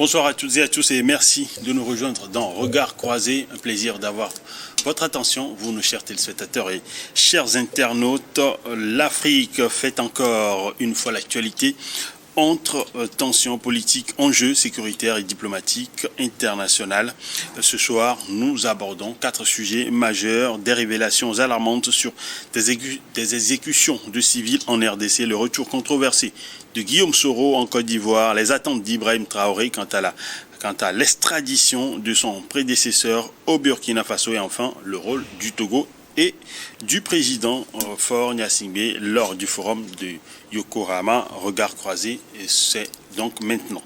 Bonsoir à toutes et à tous et merci de nous rejoindre dans Regard Croisé. Un plaisir d'avoir votre attention, vous nos chers téléspectateurs et chers internautes. L'Afrique fait encore une fois l'actualité entre tensions politiques, enjeux sécuritaires et diplomatiques internationales. Ce soir, nous abordons 4 sujets majeurs, des révélations alarmantes sur des exécutions de civils en RDC, le retour controversé de Guillaume Soro en Côte d'Ivoire, les attentes d'Ibrahim Traoré quant à l'extradition de son prédécesseur au Burkina Faso et enfin le rôle du Togo et du président Faure Gnassingbé lors du forum de Yokohama. Regard croisé, et c'est donc maintenant.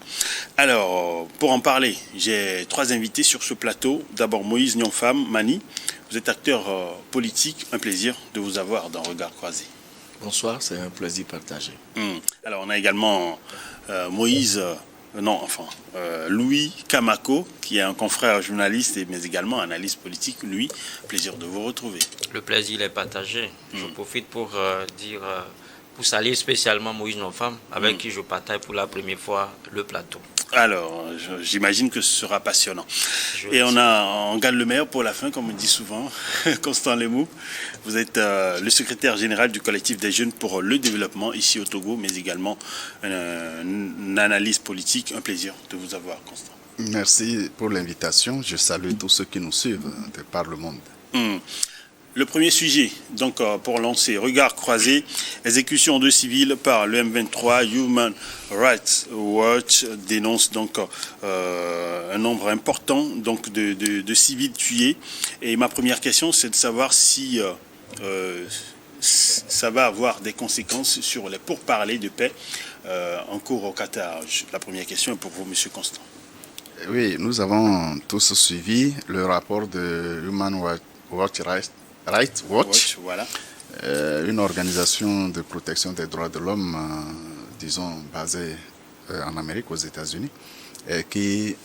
Alors, pour en parler, j'ai 3 invités sur ce plateau. D'abord Moïse Nyonfam Mani, vous êtes acteur politique, un plaisir de vous avoir dans Regard croisé. Bonsoir, c'est un plaisir partagé. Alors on a également Louis Kamako, qui est un confrère journaliste mais également analyste politique. Louis, plaisir de vous retrouver. Le plaisir est partagé. Je profite pour pour saluer spécialement Moïse Nyonfam, avec qui je partage pour la première fois le plateau. Alors, j'imagine que ce sera passionnant. Et on garde le meilleur pour la fin, comme on dit souvent. Constant Lemou, vous êtes le secrétaire général du collectif des jeunes pour le développement ici au Togo, mais également un analyste politique. Un plaisir de vous avoir, Constant. Merci pour l'invitation. Je salue tous ceux qui nous suivent de par le monde. Le premier sujet, donc pour lancer, regard croisé, exécution de civils par le M23, Human Rights Watch dénonce donc un nombre important donc de civils tués. Et ma première question, c'est de savoir si ça va avoir des conséquences sur les pourparlers de paix en cours au Qatar. La première question est pour vous, Monsieur Constant. Oui, nous avons tous suivi le rapport de Human Rights Watch, voilà. Une organisation de protection des droits de l'homme, disons, basée en Amérique, aux États-Unis, qui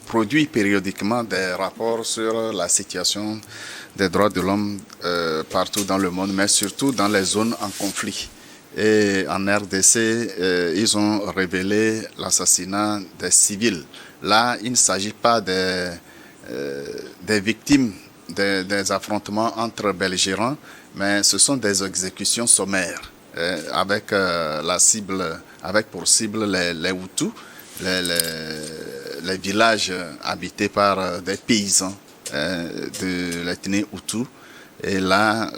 produit périodiquement des rapports sur la situation des droits de l'homme partout dans le monde, mais surtout dans les zones en conflit. Et en RDC, ils ont révélé l'assassinat des civils. Là, il ne s'agit pas des victimes des affrontements entre belligérants, mais ce sont des exécutions sommaires avec pour cible les Hutus, les villages habités par des paysans de l'ethnie Hutu. Et là,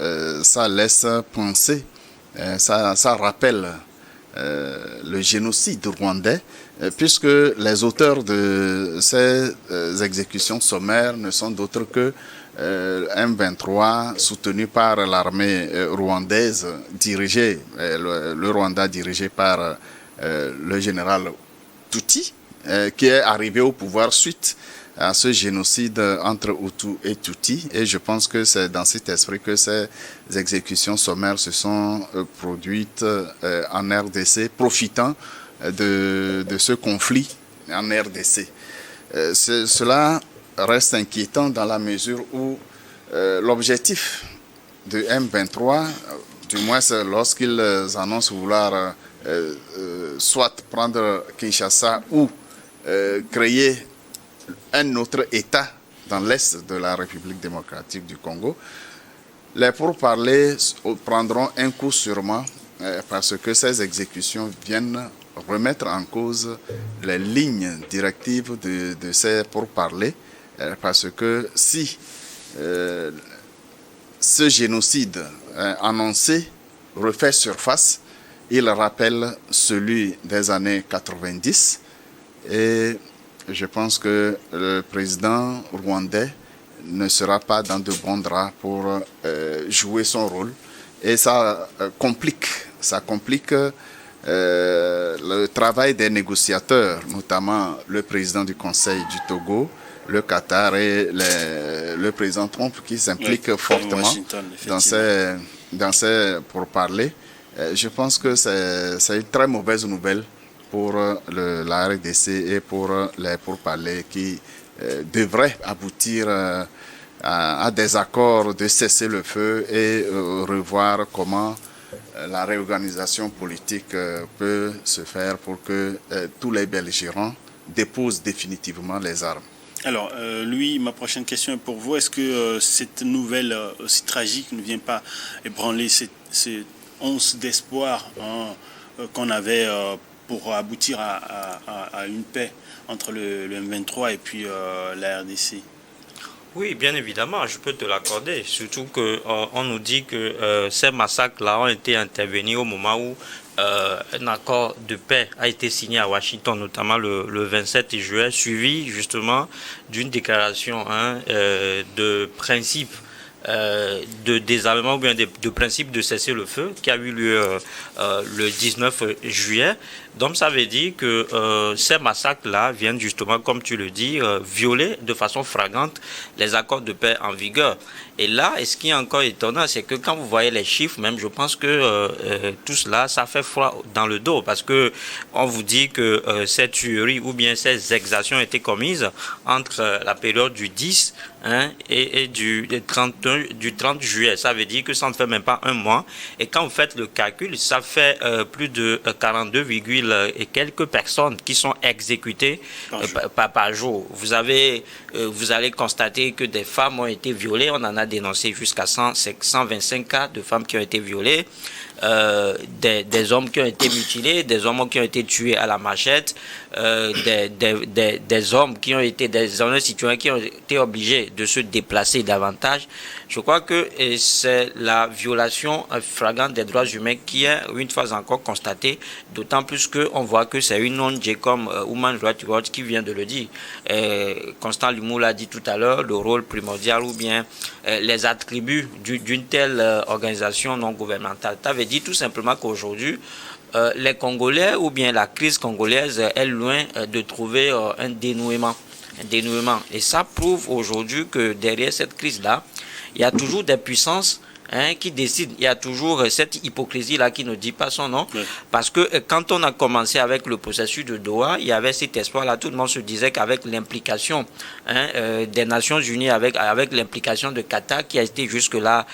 ça laisse penser, ça rappelle le génocide rwandais, puisque les auteurs de ces exécutions sommaires ne sont d'autres que M23 soutenu par l'armée rwandaise, le Rwanda dirigé par le général Tutsi, qui est arrivé au pouvoir suite à ce génocide entre Hutu et Tutsi. Et je pense que c'est dans cet esprit que ces exécutions sommaires se sont produites en RDC, profitant de ce conflit en RDC. Cela reste inquiétant dans la mesure où l'objectif de M23, du moins lorsqu'ils annoncent vouloir soit prendre Kinshasa ou créer un autre État dans l'est de la République démocratique du Congo, les pourparlers prendront un coup sûrement parce que ces exécutions viennent remettre en cause les lignes directives de ces pourparlers, parce que si ce génocide annoncé refait surface, il rappelle celui des années 90 et je pense que le président rwandais ne sera pas dans de bons draps pour jouer son rôle et ça complique le travail des négociateurs, notamment le président du Conseil du Togo, le Qatar et le président Trump qui s'implique fortement dans ces pourparlers. Je pense que c'est une très mauvaise nouvelle pour la RDC et pour les pourparlers qui devraient aboutir à des accords de cesser le feu et revoir comment la réorganisation politique peut se faire pour que tous les belligérants dépose définitivement les armes. Alors, ma prochaine question est pour vous. Est-ce que cette nouvelle aussi tragique ne vient pas ébranler ces onces d'espoir qu'on avait pour aboutir à une paix entre le M23 et puis la RDC? Oui, bien évidemment, je peux te l'accorder. Surtout qu'on nous dit que ces massacres-là ont été intervenus au moment où un accord de paix a été signé à Washington, notamment le 27 juillet, suivi justement d'une déclaration de principe de désarmement ou bien de principe de cessez-le-feu qui a eu lieu le 19 juillet. Donc ça veut dire que ces massacres-là viennent justement, comme tu le dis, violer de façon flagrante les accords de paix en vigueur. Et là, ce qui est encore étonnant, c'est que quand vous voyez les chiffres, même, je pense que tout cela, ça fait froid dans le dos, parce que on vous dit que cette tuerie ou bien ces exactions ont été commises entre la période du 10 et du 30 juillet. Ça veut dire que ça ne fait même pas un mois. Et quand vous faites le calcul, ça fait plus de 42, et quelques personnes qui sont exécutées par jour. Vous allez constater que des femmes ont été violées. On en a dénoncé jusqu'à 125 cas de femmes qui ont été violées. Des hommes qui ont été mutilés, des hommes qui ont été tués à la machette, des hommes qui ont été, des honnêtes citoyens qui ont été obligés de se déplacer davantage. Je crois que c'est la violation flagrante des droits humains qui est une fois encore constatée, d'autant plus qu'on voit que c'est une ONG comme Human Rights Watch qui vient de le dire. Constant Lumou l'a dit tout à l'heure, le rôle primordial ou bien les attributs d'une telle organisation non gouvernementale. Ça veut dire tout simplement qu'aujourd'hui, les Congolais ou bien la crise congolaise est loin de trouver un dénouement. Et ça prouve aujourd'hui que derrière cette crise-là, il y a toujours des puissances qui décident. Il y a toujours cette hypocrisie-là qui ne dit pas son nom. Oui. Parce que quand on a commencé avec le processus de Doha, il y avait cet espoir-là. Tout le monde se disait qu'avec l'implication des Nations Unies, avec l'implication de Qatar, qui a été jusque-là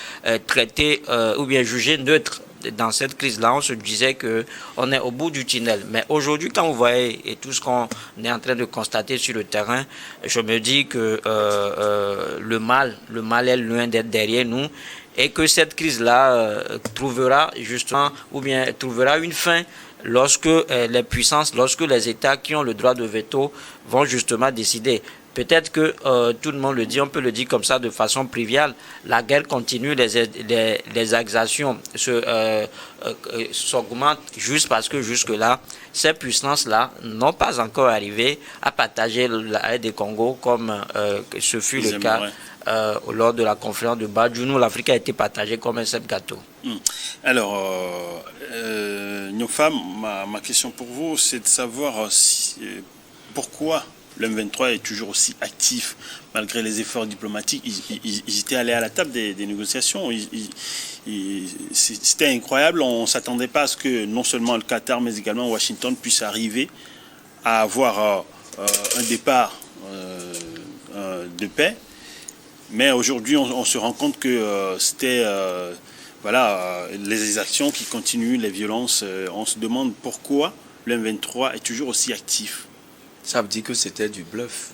traité ou bien jugé neutre dans cette crise-là, on se disait qu'on est au bout du tunnel. Mais aujourd'hui, quand vous voyez et tout ce qu'on est en train de constater sur le terrain, je me dis que le mal est loin d'être derrière nous et que cette crise-là trouvera justement, ou bien trouvera une fin lorsque les puissances, lorsque les États qui ont le droit de veto vont justement décider. Peut-être que tout le monde le dit, on peut le dire comme ça de façon triviale, la guerre continue, les exactions s'augmentent juste parce que jusque-là, ces puissances-là n'ont pas encore arrivé à partager la aide des Congo comme ce fut le cas lors de la conférence de Badjounou. L'Afrique a été partagée comme un seul gâteau. Alors, Nyofam, ma question pour vous, c'est de savoir pourquoi le M23 est toujours aussi actif malgré les efforts diplomatiques. Ils étaient allés à la table des négociations. C'était incroyable. On ne s'attendait pas à ce que non seulement le Qatar, mais également Washington puisse arriver à avoir un départ de paix. Mais aujourd'hui, on se rend compte que c'était les actions qui continuent, les violences. On se demande pourquoi le M23 est toujours aussi actif. Ça veut dire que c'était du bluff.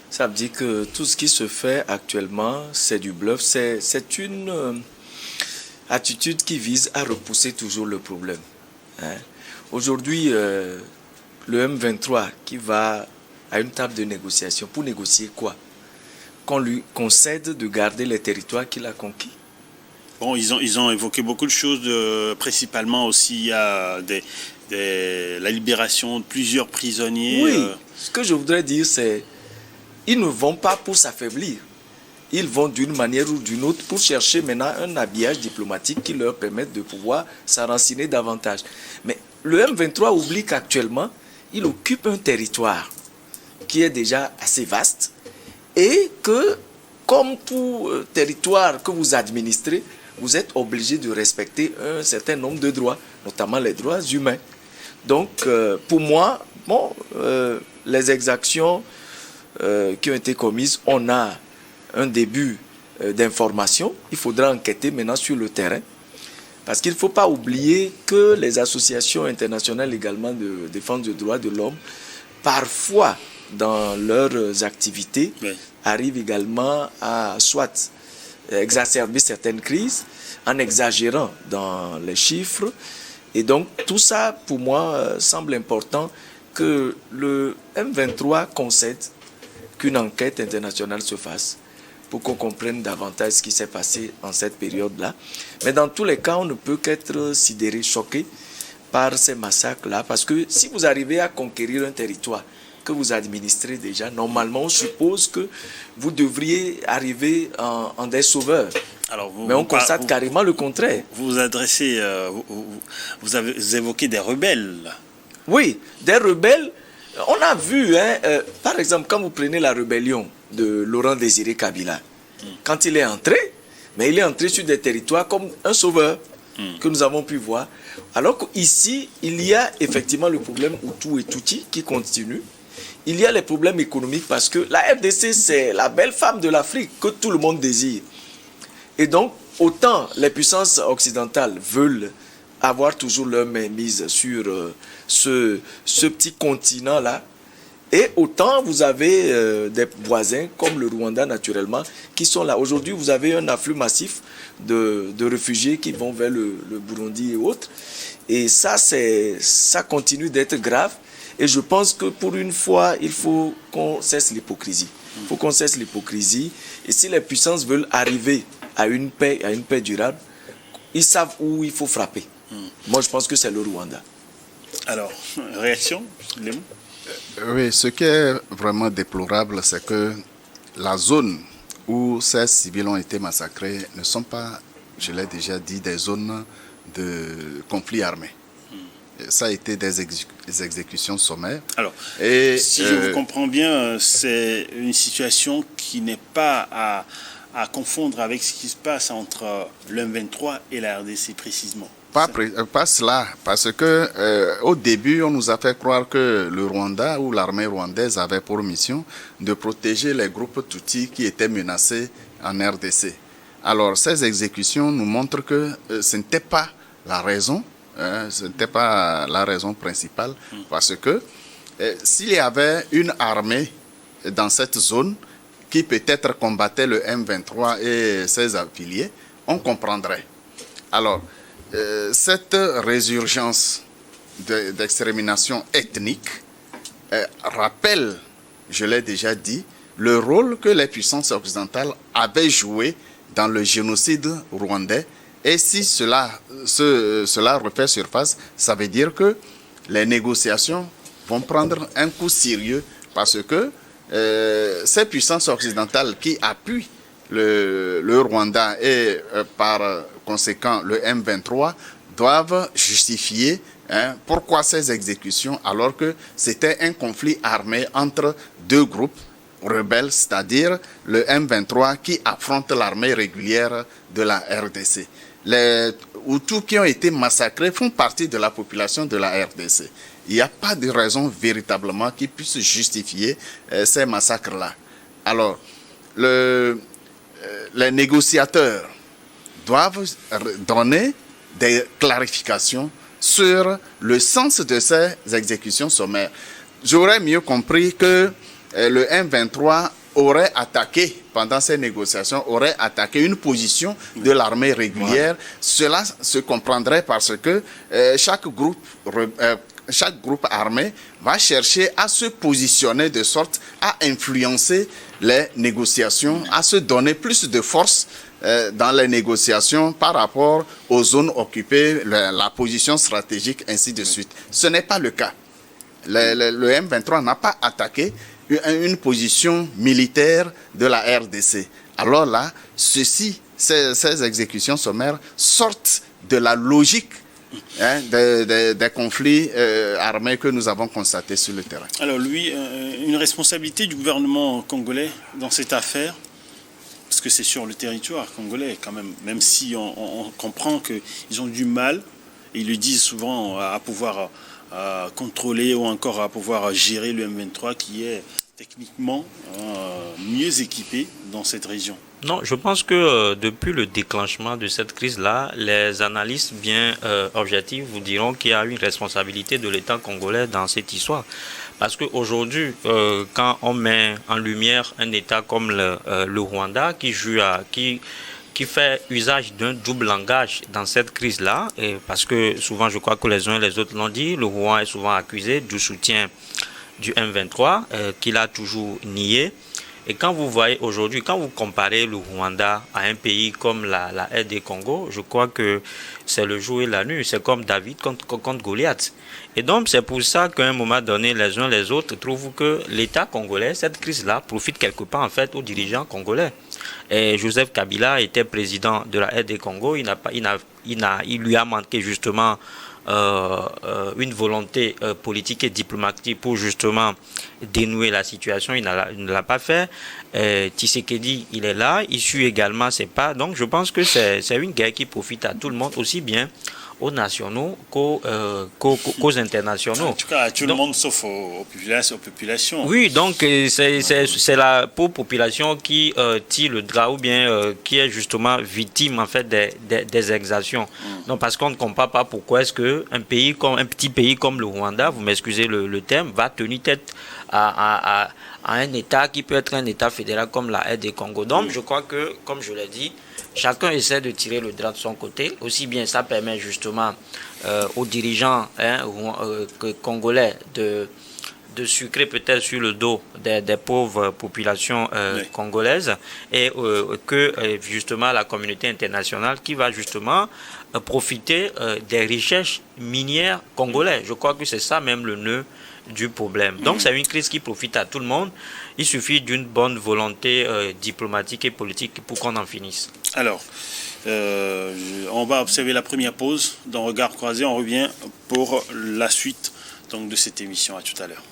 Ça veut dire que tout ce qui se fait actuellement, c'est du bluff. C'est une attitude qui vise à repousser toujours le problème. Aujourd'hui, le M23 qui va à une table de négociation, pour négocier quoi? Qu'on lui concède de garder les territoires qu'il a conquis. Bon, ils ont évoqué beaucoup de choses, principalement aussi il y a la libération de plusieurs prisonniers. Oui, ce que je voudrais dire, c'est ils ne vont pas pour s'affaiblir. Ils vont d'une manière ou d'une autre pour chercher maintenant un habillage diplomatique qui leur permette de pouvoir s'enraciner davantage. Mais le M23 oublie qu'actuellement, il occupe un territoire qui est déjà assez vaste et que, comme tout territoire que vous administrez, vous êtes obligé de respecter un certain nombre de droits, notamment les droits humains. Donc, pour moi, les exactions qui ont été commises, on a un début d'information. Il faudra enquêter maintenant sur le terrain. Parce qu'il ne faut pas oublier que les associations internationales également de défense des droits de l'homme parfois, dans leurs activités, Oui. arrivent également à soit exacerber certaines crises en exagérant dans les chiffres. Et donc, tout ça, pour moi, semble important que le M23 concède qu'une enquête internationale se fasse pour qu'on comprenne davantage ce qui s'est passé en cette période-là. Mais dans tous les cas, on ne peut qu'être sidéré, choqué par ces massacres-là, parce que si vous arrivez à conquérir un territoire que vous administrez déjà, normalement, on suppose que vous devriez arriver en des sauveurs. Alors, Mais on constate carrément le contraire. Vous adressez, vous évoquez des rebelles. Oui, des rebelles. On a vu, par exemple, quand vous prenez la rébellion de Laurent Désiré Kabila, quand il est entré, mais il est entré sur des territoires comme un sauveur que nous avons pu voir. Alors qu'ici, il y a effectivement le problème Hutu et Tutsi qui continue. Il y a les problèmes économiques parce que la RDC, c'est la belle femme de l'Afrique que tout le monde désire. Et donc, autant les puissances occidentales veulent avoir toujours leur main mise sur ce petit continent-là, et autant vous avez des voisins comme le Rwanda naturellement qui sont là. Aujourd'hui, vous avez un afflux massif de réfugiés qui vont vers le Burundi et autres. Et ça continue d'être grave. Et je pense que pour une fois, il faut qu'on cesse l'hypocrisie. Il faut qu'on cesse l'hypocrisie. Et si les puissances veulent arriver à une paix durable, ils savent où il faut frapper. Moi, je pense que c'est le Rwanda. Alors, réaction, Léon? Oui, ce qui est vraiment déplorable, c'est que la zone où ces civils ont été massacrés ne sont pas, je l'ai déjà dit, des zones de conflit armé. Ça a été des exécutions sommaires. Alors, et si je vous comprends bien, c'est une situation qui n'est pas à confondre avec ce qui se passe entre le M23 et la RDC précisément. Pas cela, parce que au début, on nous a fait croire que le Rwanda ou l'armée rwandaise avait pour mission de protéger les groupes Tutsis qui étaient menacés en RDC. Alors, ces exécutions nous montrent que ce n'était pas la raison, ce n'était pas la raison principale, parce que s'il y avait une armée dans cette zone qui peut-être combattait le M23 et ses affiliés, on comprendrait. Alors, cette résurgence d'extermination ethnique rappelle, je l'ai déjà dit, le rôle que les puissances occidentales avaient joué dans le génocide rwandais. Et si cela refait surface, ça veut dire que les négociations vont prendre un coup sérieux parce que ces puissances occidentales qui appuient le Rwanda et par conséquent le M23 doivent justifier pourquoi ces exécutions alors que c'était un conflit armé entre deux groupes rebelles, c'est-à-dire le M23 qui affronte l'armée régulière de la RDC. Les Hutus qui ont été massacrés font partie de la population de la RDC. Il n'y a pas de raison véritablement qui puisse justifier ces massacres-là. Alors, les négociateurs doivent donner des clarifications sur le sens de ces exécutions sommaires. J'aurais mieux compris que le M23 aurait attaqué, pendant ces négociations, aurait attaqué une position de l'armée régulière. Ouais. Cela se comprendrait parce que chaque groupe armé va chercher à se positionner de sorte à influencer les négociations, à se donner plus de force dans les négociations par rapport aux zones occupées, la position stratégique, ainsi de suite. Ce n'est pas le cas. Le M23 n'a pas attaqué une position militaire de la RDC. Alors là, ces exécutions sommaires sortent de la logique des conflits armés que nous avons constatés sur le terrain. Alors lui, une responsabilité du gouvernement congolais dans cette affaire, parce que c'est sur le territoire congolais quand même si on comprend qu'ils ont du mal, et ils le disent souvent, à pouvoir contrôler ou encore à pouvoir gérer le M23 qui est techniquement mieux équipé dans cette région. Non, je pense que depuis le déclenchement de cette crise-là, les analystes bien objectifs vous diront qu'il y a une responsabilité de l'État congolais dans cette histoire. Parce qu'aujourd'hui, quand on met en lumière un État comme le Rwanda qui fait usage d'un double langage dans cette crise-là, et parce que souvent, je crois que les uns et les autres l'ont dit, le Rwanda est souvent accusé du soutien du M23, qu'il a toujours nié. Et quand vous voyez aujourd'hui, quand vous comparez le Rwanda à un pays comme la RD Congo, je crois que c'est le jour et la nuit. C'est comme David contre Goliath. Et donc, c'est pour ça qu'à un moment donné, les uns les autres trouvent que l'État congolais, cette crise-là, profite quelque part en fait aux dirigeants congolais. Et Joseph Kabila était président de la RD Congo. Il lui a manqué justement une volonté politique et diplomatique pour justement dénouer la situation. Il ne l'a pas fait. Tshisekedi, il est là. Il suit également ses pas. Donc je pense que c'est une guerre qui profite à tout le monde, aussi bien aux nationaux qu'aux internationaux. En tout cas, à tout le monde sauf aux populations. Oui, donc c'est la pauvre population qui tire le drap ou bien qui est justement victime en fait des exactions. Donc parce qu'on ne comprend pas pourquoi est-ce qu'un petit pays comme le Rwanda, vous m'excusez le terme, va tenir tête à un État qui peut être un État fédéral comme la RD Congo. Donc je crois que, comme je l'ai dit, chacun essaie de tirer le drap de son côté. Aussi bien ça permet justement aux dirigeants congolais de sucrer peut-être sur le dos des pauvres populations congolaises et que justement la communauté internationale qui va justement profiter des richesses minières congolaises. Je crois que c'est ça même le nœud du problème. Donc c'est une crise qui profite à tout le monde. Il suffit d'une bonne volonté diplomatique et politique pour qu'on en finisse. Alors, on va observer la première pause dans Regard Croisé. On revient pour la suite donc, de cette émission. À tout à l'heure.